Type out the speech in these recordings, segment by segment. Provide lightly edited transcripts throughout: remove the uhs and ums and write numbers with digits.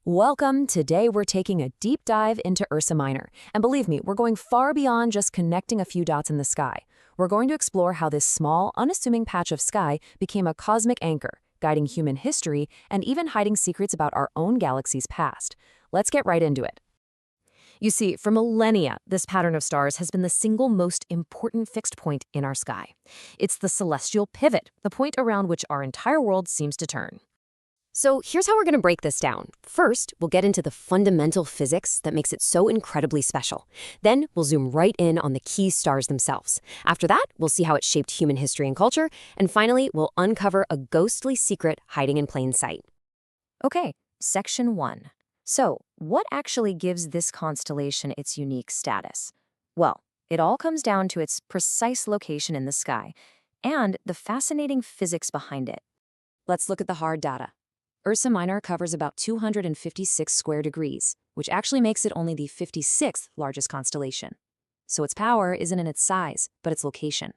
Welcome. Today we're taking a deep dive into Ursa Minor. And believe me, we're going far beyond just connecting a few dots in the sky. We're going to explore how this small, unassuming patch of sky became a cosmic anchor, guiding human history and even hiding secrets about our own galaxy's past. Let's get right into it. You see, for millennia, this pattern of stars has been the single most important fixed point in our sky. It's the celestial pivot, the point around which our entire world seems to turn. So here's how we're going to break this down. First, we'll get into the fundamental physics that makes it so incredibly special. Then we'll zoom right in on the key stars themselves. After that, we'll see how it shaped human history and culture. And finally, we'll uncover a ghostly secret hiding in plain sight. Okay, Section 1. So, what actually gives this constellation its unique status? Well, it all comes down to its precise location in the sky and the fascinating physics behind it. Let's look at the hard data. Ursa Minor covers about 256 square degrees, which actually makes it only the 56th largest constellation. So its power isn't in its size, but its location.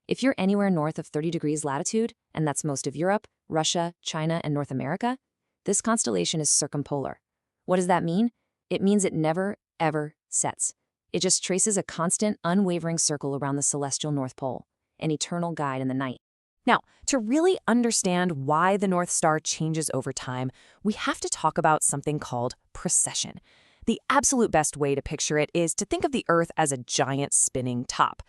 If you're anywhere north of 30 degrees latitude, and that's most of Europe, Russia, China, and North America, this constellation is circumpolar. What does that mean? It means it never, ever sets. It just traces a constant, unwavering circle around the celestial North Pole, an eternal guide in the night. Now, to really understand why the North Star changes over time, we have to talk about something called precession. The absolute best way to picture it is to think of the Earth as a giant spinning top.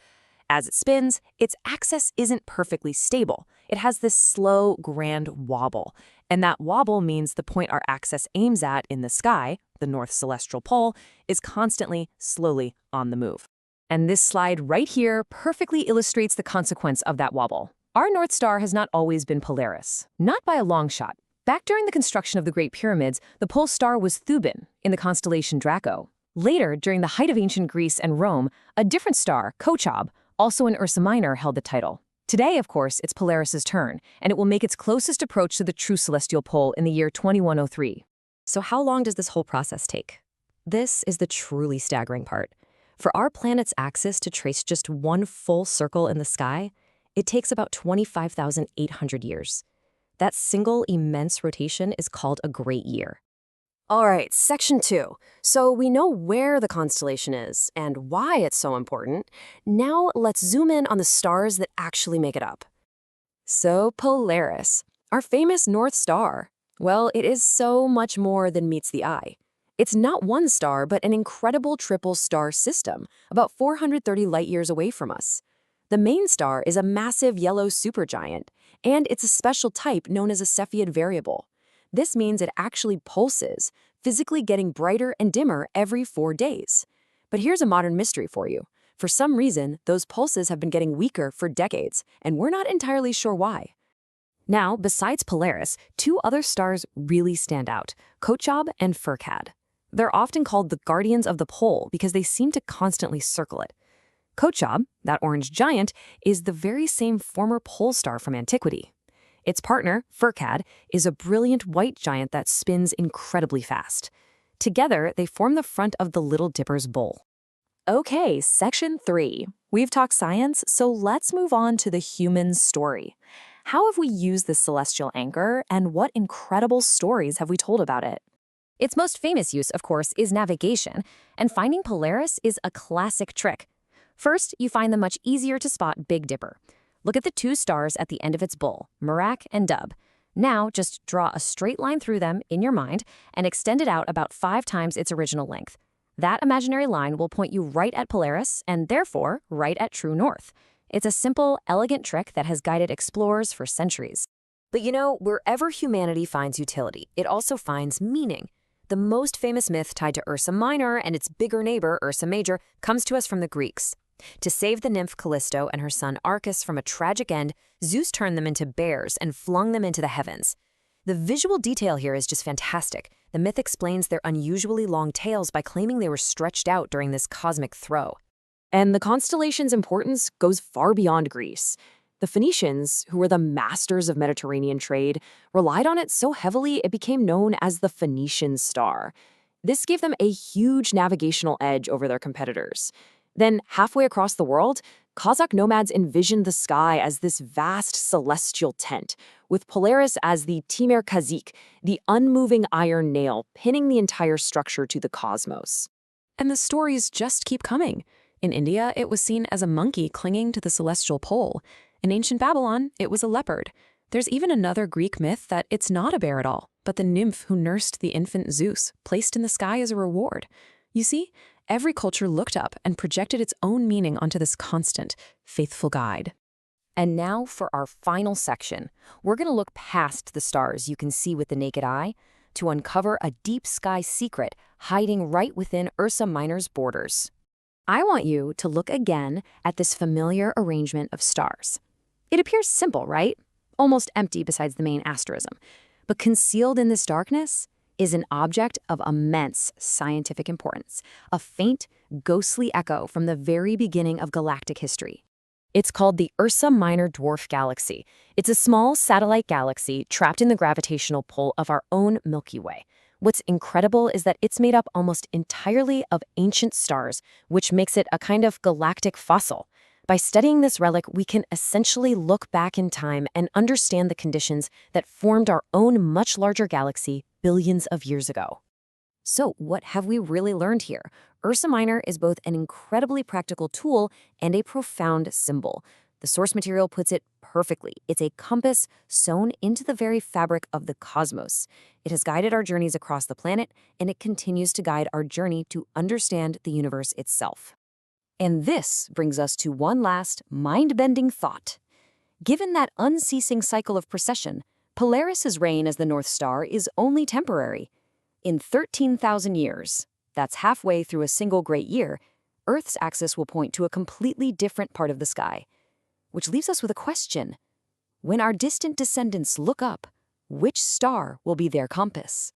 As it spins, its axis isn't perfectly stable. It has this slow, grand wobble. And that wobble means the point our axis aims at in the sky, the North Celestial Pole, is constantly, slowly on the move. And this slide right here perfectly illustrates the consequence of that wobble. Our North Star has not always been Polaris, not by a long shot. Back during the construction of the Great Pyramids, the pole star was Thuban in the constellation Draco. Later, during the height of ancient Greece and Rome, a different star, Kochab, also in Ursa Minor, held the title. Today, of course, it's Polaris's turn, and it will make its closest approach to the true celestial pole in the year 2103. So how long does this whole process take? This is the truly staggering part. For our planet's axis to trace just one full circle in the sky, it takes about 25,800 years. That single immense rotation is called a great year. All right, Section 2. So we know where the constellation is and why it's so important. Now let's zoom in on the stars that actually make it up. So Polaris, our famous North Star. Well, it is so much more than meets the eye. It's not one star, but an incredible triple star system, about 430 light-years away from us. The main star is a massive yellow supergiant, and it's a special type known as a Cepheid variable. This means it actually pulses, physically getting brighter and dimmer every 4 days. But here's a modern mystery for you. For some reason, those pulses have been getting weaker for decades, and we're not entirely sure why. Now, besides Polaris, two other stars really stand out, Kochab and Ptolemy. They're often called the guardians of the pole because they seem to constantly circle it. Kochab, that orange giant, is the very same former pole star from antiquity. Its partner, Ptolemy, is a brilliant white giant that spins incredibly fast. Together, they form the front of the Little Dipper's bowl. Okay, Section 3. We've talked science, so let's move on to the human story. How have we used this celestial anchor, and what incredible stories have we told about it? Its most famous use, of course, is navigation, and finding Polaris is a classic trick. First, you find the much easier to spot Big Dipper. Look at the two stars at the end of its bowl, Merak and Dub. Now, just draw a straight line through them in your mind and extend it out about 5 times its original length. That imaginary line will point you right at Polaris and therefore right at true north. It's a simple, elegant trick that has guided explorers for centuries. But you know, wherever humanity finds utility, it also finds meaning. The most famous myth tied to Ursa Minor and its bigger neighbor, Ursa Major, comes to us from the Greeks. To save the nymph Callisto and her son Arcas from a tragic end, Zeus turned them into bears and flung them into the heavens. The visual detail here is just fantastic. The myth explains their unusually long tails by claiming they were stretched out during this cosmic throw. And the constellation's importance goes far beyond Greece. The Phoenicians, who were the masters of Mediterranean trade, relied on it so heavily it became known as the Phoenician Star. This gave them a huge navigational edge over their competitors. Then, halfway across the world, Kazakh nomads envisioned the sky as this vast celestial tent, with Polaris as the Timer Kazik, the unmoving iron nail pinning the entire structure to the cosmos. And the stories just keep coming. In India, it was seen as a monkey clinging to the celestial pole. In ancient Babylon, it was a leopard. There's even another Greek myth that it's not a bear at all, but the nymph who nursed the infant Zeus, placed in the sky as a reward. You see, every culture looked up and projected its own meaning onto this constant, faithful guide. And now for our final section. We're going to look past the stars you can see with the naked eye to uncover a deep sky secret hiding right within Ursa Minor's borders. I want you to look again at this familiar arrangement of stars. It appears simple, right? Almost empty besides the main asterism. But concealed in this darkness is an object of immense scientific importance, a faint, ghostly echo from the very beginning of galactic history. It's called the Ursa Minor dwarf galaxy. It's a small satellite galaxy trapped in the gravitational pull of our own Milky Way. What's incredible is that it's made up almost entirely of ancient stars, which makes it a kind of galactic fossil. By studying this relic, we can essentially look back in time and understand the conditions that formed our own much larger galaxy billions of years ago. So, what have we really learned here? Ursa Minor is both an incredibly practical tool and a profound symbol. The source material puts it perfectly. It's a compass sewn into the very fabric of the cosmos. It has guided our journeys across the planet, and it continues to guide our journey to understand the universe itself. And this brings us to one last mind-bending thought. Given that unceasing cycle of precession, Polaris's reign as the North Star is only temporary. In 13,000 years, that's halfway through a single great year, Earth's axis will point to a completely different part of the sky. Which leaves us with a question. When our distant descendants look up, which star will be their compass?